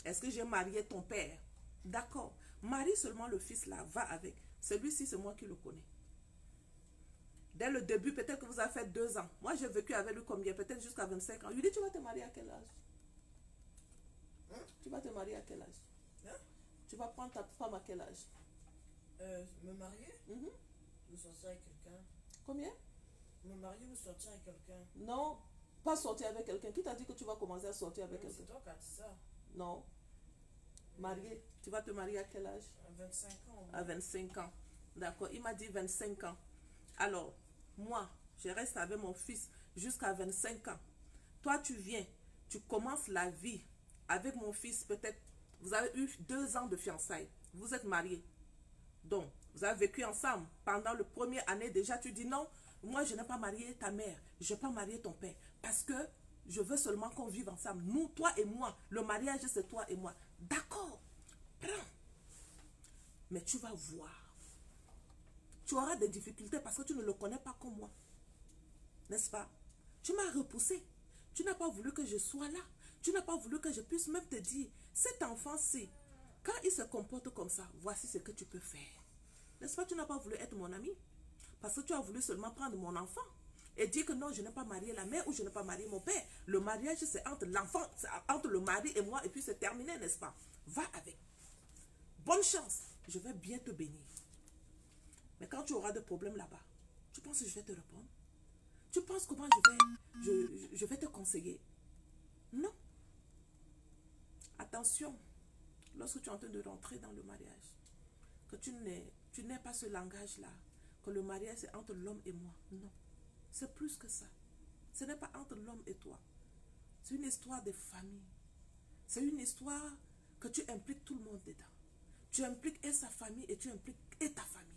A: Est-ce que j'ai marié ton père? D'accord. Marie seulement le fils là, va avec. Celui-ci, c'est moi qui le connais. Dès le début, peut-être que vous avez fait 2 ans. Moi, j'ai vécu avec lui combien? Peut-être jusqu'à 25 ans. Il lui dit, tu vas te marier à quel âge? Tu vas te marier à quel âge? Tu vas prendre ta femme à quel âge?
C: Me marier? Me sortir avec quelqu'un.
A: Combien?
C: Me marier ou sortir avec quelqu'un?
A: Non, pas sortir avec quelqu'un. Qui t'a dit que tu vas commencer à sortir avec quelqu'un?
C: C'est toi qui as dit ça.
A: Non. Marié. Tu vas te marier à quel âge?
C: À 25 ans.
A: À 25 ans. D'accord. Il m'a dit 25 ans. Alors, moi, je reste avec mon fils jusqu'à 25 ans. Toi, tu viens, tu commences la vie avec mon fils. Peut-être, vous avez eu 2 ans de fiançailles. Vous êtes mariés. Donc, vous avez vécu ensemble. Pendant le premier année, déjà, tu dis non, moi, je n'ai pas marié ta mère. Je n'ai pas marié ton père. Parce que je veux seulement qu'on vive ensemble. Nous, toi et moi. Le mariage, c'est toi et moi. D'accord. Prends. Mais tu vas voir. Tu auras des difficultés parce que tu ne le connais pas comme moi. N'est-ce pas? Tu m'as repoussé. Tu n'as pas voulu que je sois là. Tu n'as pas voulu que je puisse même te dire, cet enfant-ci, quand il se comporte comme ça, voici ce que tu peux faire. N'est-ce pas? Tu n'as pas voulu être mon ami. Parce que tu as voulu seulement prendre mon enfant et dire que non, je n'ai pas marié la mère ou je n'ai pas marié mon père. Le mariage, c'est entre l'enfant, entre le mari et moi, et puis c'est terminé, n'est-ce pas? Va avec. Bonne chance. Je vais bien te bénir. Mais quand tu auras des problèmes là-bas, tu penses que je vais te répondre? Tu penses comment je vais te conseiller? Non. Attention, lorsque tu es en train de rentrer dans le mariage, que tu n'aies pas ce langage-là, que le mariage c'est entre l'homme et moi. Non. C'est plus que ça. Ce n'est pas entre l'homme et toi. C'est une histoire de famille. C'est une histoire que tu impliques tout le monde dedans. Tu impliques et sa famille et tu impliques et ta famille.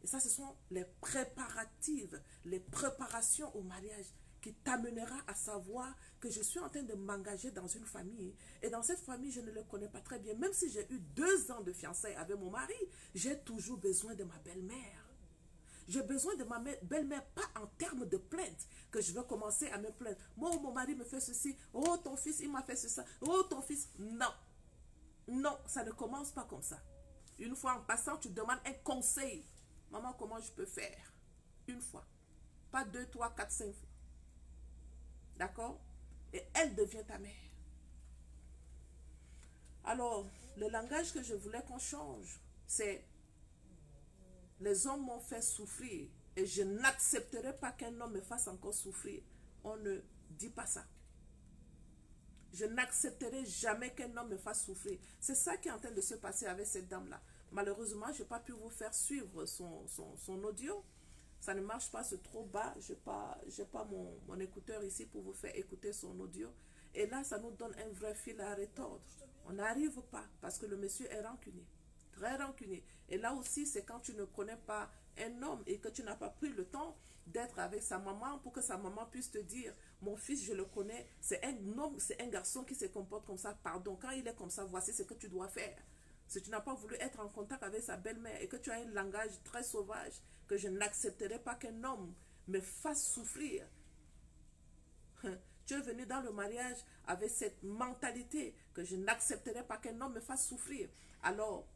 A: Et ça, ce sont les préparatifs, les préparations au mariage qui t'amènera à savoir que je suis en train de m'engager dans une famille. Et dans cette famille, je ne le connais pas très bien. Même si j'ai eu 2 ans de fiançailles avec mon mari, j'ai toujours besoin de ma belle-mère. J'ai besoin de ma belle-mère, pas en termes de plainte, que je vais commencer à me plaindre. Moi, mon mari me fait ceci. Oh, ton fils, il m'a fait ceci. Oh, ton fils. Non. Non, ça ne commence pas comme ça. Une fois en passant, tu demandes un conseil. Maman, comment je peux faire? Une fois. Pas 2, 3, 4, 5 fois. D'accord? Et elle devient ta mère. Alors, le langage que je voulais qu'on change, c'est les hommes m'ont fait souffrir et je n'accepterai pas qu'un homme me fasse encore souffrir. On ne dit pas ça. Je n'accepterai jamais qu'un homme me fasse souffrir. C'est ça qui est en train de se passer avec cette dame-là. Malheureusement, je n'ai pas pu vous faire suivre son audio. Ça ne marche pas, c'est trop bas. Je n'ai pas mon écouteur ici pour vous faire écouter son audio. Et là, ça nous donne un vrai fil à retordre. On n'arrive pas parce que le monsieur est rancunier. Très rancunier. Et là aussi, c'est quand tu ne connais pas un homme et que tu n'as pas pris le temps d'être avec sa maman pour que sa maman puisse te dire, mon fils, je le connais, c'est un homme, c'est un garçon qui se comporte comme ça, pardon, quand il est comme ça, voici ce que tu dois faire. Si tu n'as pas voulu être en contact avec sa belle-mère et que tu as un langage très sauvage, que je n'accepterai pas qu'un homme me fasse souffrir. Tu es venu dans le mariage avec cette mentalité que je n'accepterai pas qu'un homme me fasse souffrir. Alors,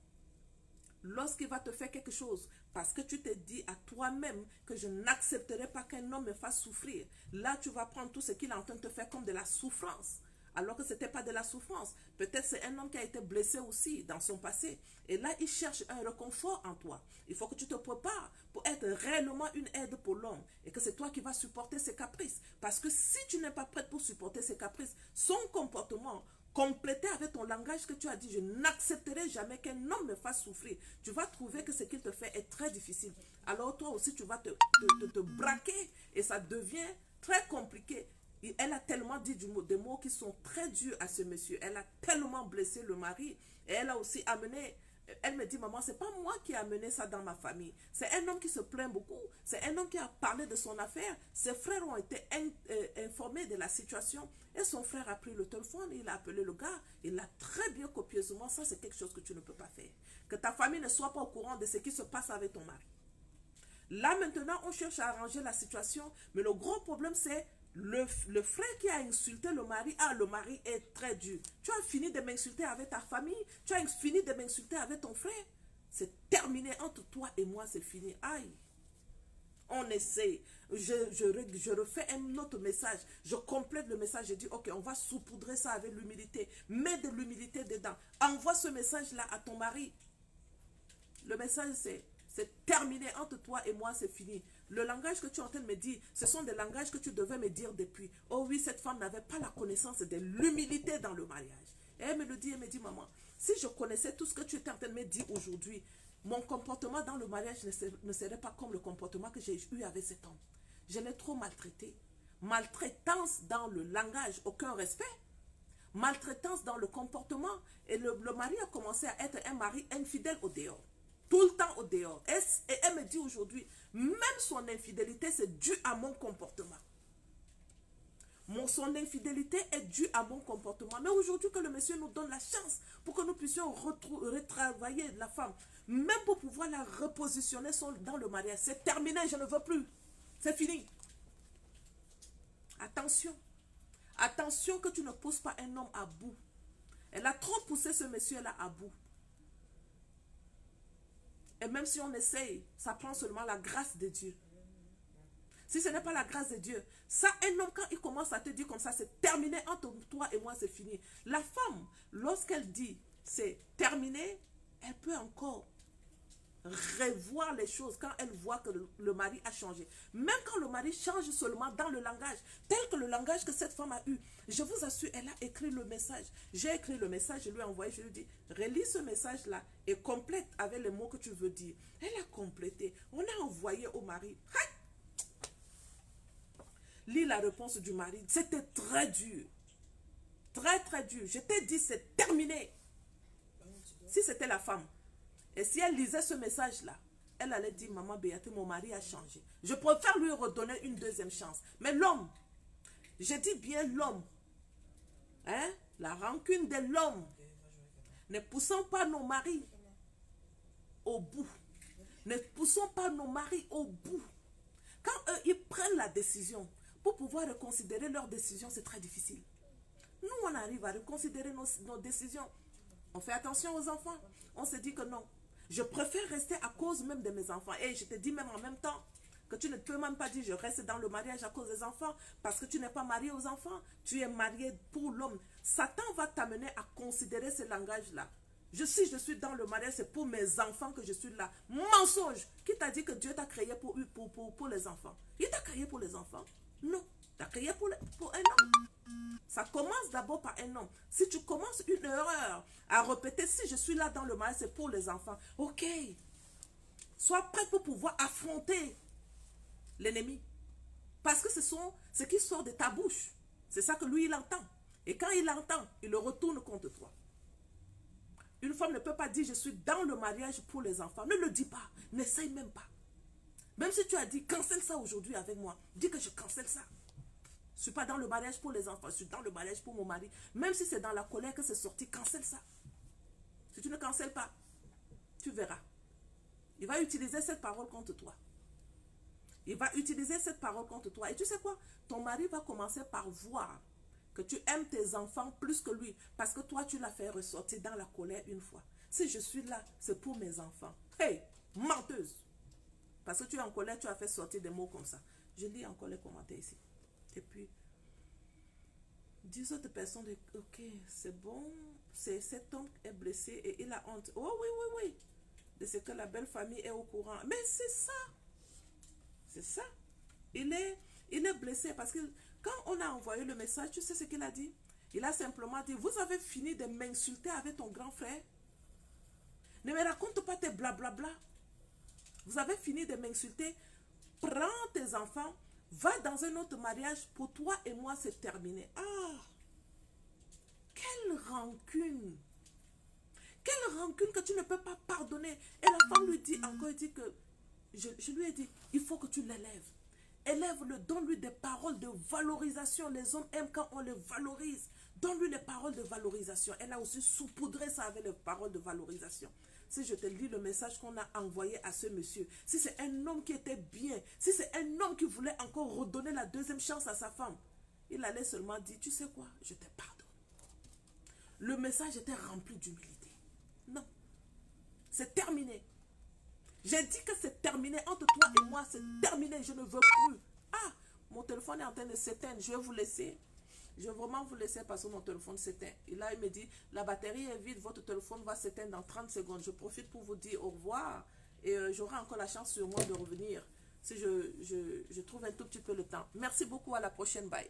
A: lorsqu'il va te faire quelque chose, parce que tu te dis à toi-même que je n'accepterai pas qu'un homme me fasse souffrir, là tu vas prendre tout ce qu'il est en train de te faire comme de la souffrance, alors que ce n'était pas de la souffrance. Peut-être c'est un homme qui a été blessé aussi dans son passé, et là il cherche un réconfort en toi. Il faut que tu te prépares pour être réellement une aide pour l'homme, et que c'est toi qui vas supporter ses caprices, parce que si tu n'es pas prête pour supporter ses caprices, son comportement complété avec ton langage que tu as dit, je n'accepterai jamais qu'un homme me fasse souffrir. Tu vas trouver que ce qu'il te fait est très difficile. Alors toi aussi, tu vas te braquer et ça devient très compliqué. Elle a tellement dit des mots qui sont très durs à ce monsieur. Elle a tellement blessé le mari et elle a aussi amené... Elle me dit, maman, c'est pas moi qui ai amené ça dans ma famille. C'est un homme qui se plaint beaucoup. C'est un homme qui a parlé de son affaire. Ses frères ont été informés de la situation. Et son frère a pris le téléphone, il a appelé le gars. Il l'a très bien copieusement. Ça, c'est quelque chose que tu ne peux pas faire. Que ta famille ne soit pas au courant de ce qui se passe avec ton mari. Là, maintenant, on cherche à arranger la situation. Mais le gros problème, c'est le frère qui a insulté le mari. Ah, le mari est très dur. Tu as fini de m'insulter avec ta famille. Tu as fini de m'insulter avec ton frère. C'est terminé entre toi et moi, c'est fini. Aïe. On essaie. Je refais un autre message. Je complète le message. Je dis, ok, on va saupoudrer ça avec l'humilité. Mets de l'humilité dedans. Envoie ce message-là à ton mari. Le message, c'est terminé entre toi et moi, c'est fini. Le langage que tu es en train de me dire, ce sont des langages que tu devais me dire depuis. Oh oui, cette femme n'avait pas la connaissance de l'humilité dans le mariage. Et elle me le dit, elle me dit, maman, si je connaissais tout ce que tu étais en train de me dire aujourd'hui, mon comportement dans le mariage ne serait pas comme le comportement que j'ai eu avec cet homme. Je l'ai trop maltraité. Maltraitance dans le langage, aucun respect. Maltraitance dans le comportement. Et le mari a commencé à être un mari infidèle au dehors. Tout le temps au dehors. Et elle me dit aujourd'hui, même son infidélité, c'est dû à mon comportement. Son infidélité est due à mon comportement. Mais aujourd'hui que le monsieur nous donne la chance pour que nous puissions retravailler la femme, même pour pouvoir la repositionner dans le mariage. C'est terminé, je ne veux plus. C'est fini. Attention. Attention que tu ne pousses pas un homme à bout. Elle a trop poussé ce monsieur-là à bout. Et même si on essaye, ça prend seulement la grâce de Dieu. Si ce n'est pas la grâce de Dieu, ça, un homme, quand il commence à te dire comme ça, c'est terminé entre toi et moi, c'est fini. La femme, lorsqu'elle dit c'est terminé, elle peut encore revoir les choses quand elle voit que le mari a changé. Même quand le mari change seulement dans le langage, tel que le langage que cette femme a eu, je vous assure, elle a écrit le message. J'ai écrit le message, je lui ai envoyé, je lui ai dit, relis ce message-là et complète avec les mots que tu veux dire. Elle a complété. On a envoyé au mari. Lis la réponse du mari. C'était très dur. Très, très dur. Je t'ai dit, c'est terminé. Si c'était la femme, et si elle lisait ce message-là, elle allait dire, maman Béatrice, mon mari a changé. Je préfère lui redonner une deuxième chance. Mais l'homme, je dis bien l'homme, hein, la rancune de l'homme, ne poussons pas nos maris au bout. Ne poussons pas nos maris au bout. Quand eux, ils prennent la décision, pour pouvoir reconsidérer leurs décisions, c'est très difficile. Nous, on arrive à reconsidérer nos décisions. On fait attention aux enfants. On se dit que non. Je préfère rester à cause même de mes enfants. Et je te dis même en même temps que tu ne peux même pas dire je reste dans le mariage à cause des enfants parce que tu n'es pas marié aux enfants. Tu es marié pour l'homme. Satan va t'amener à considérer ce langage-là. Je suis dans le mariage, c'est pour mes enfants que je suis là. Mensonge. Qui t'a dit que Dieu t'a créé pour les enfants? Il t'a créé pour les enfants? Non. Tu as créé pour un homme. Ça commence d'abord par un homme. Si tu commences une erreur à répéter, si je suis là dans le mariage, c'est pour les enfants. Ok. Sois prêt pour pouvoir affronter l'ennemi. Parce que ce qui sort de ta bouche. C'est ça que lui, il entend. Et quand il entend, il le retourne contre toi. Une femme ne peut pas dire, je suis dans le mariage pour les enfants. Ne le dis pas. N'essaye même pas. Même si tu as dit, cancelle ça aujourd'hui avec moi. Dis que je cancelle ça. Je ne suis pas dans le mariage pour les enfants. Je suis dans le mariage pour mon mari. Même si c'est dans la colère que c'est sorti, cancelle ça. Si tu ne cancelles pas, tu verras. Il va utiliser cette parole contre toi. Il va utiliser cette parole contre toi. Et tu sais quoi? Ton mari va commencer par voir que tu aimes tes enfants plus que lui. Parce que toi, tu l'as fait ressortir dans la colère une fois. Si je suis là, c'est pour mes enfants. Hey, menteuse! Parce que tu es en colère, tu as fait sortir des mots comme ça. Je lis encore les commentaires ici. Et puis, 10 autres personnes, ok, c'est bon. Cet homme est blessé et il a honte. Oh oui, oui, oui. De ce que la belle famille est au courant. Mais c'est ça. C'est ça. Il est blessé parce que quand on a envoyé le message, tu sais ce qu'il a dit? Il a simplement dit, vous avez fini de m'insulter avec ton grand frère. Ne me raconte pas tes blablabla. Vous avez fini de m'insulter. Prends tes enfants, va dans un autre mariage. Pour toi et moi, c'est terminé. Ah! Quelle rancune! Quelle rancune que tu ne peux pas pardonner. Et la femme lui dit encore, il dit que, je lui ai dit, il faut que tu l'élèves. Élève-le, donne-lui des paroles de valorisation. Les hommes aiment quand on les valorise. Donne-lui les paroles de valorisation. Elle a aussi saupoudré ça avec les paroles de valorisation. Si je te lis le message qu'on a envoyé à ce monsieur, si c'est un homme qui était bien, si c'est un homme qui voulait encore redonner la deuxième chance à sa femme, il allait seulement dire, tu sais quoi, je te pardonne. Le message était rempli d'humilité. Non, c'est terminé. J'ai dit que c'est terminé. Entre toi et moi, c'est terminé. Je ne veux plus. Ah, mon téléphone est en train de s'éteindre. Je vais vous laisser. Je vais vraiment vous laisser parce que mon téléphone s'éteint. Et là, il me dit, la batterie est vide. Votre téléphone va s'éteindre dans 30 secondes. Je profite pour vous dire au revoir. Et j'aurai encore la chance sur moi de revenir si je trouve un tout petit peu le temps. Merci beaucoup. À la prochaine. Bye.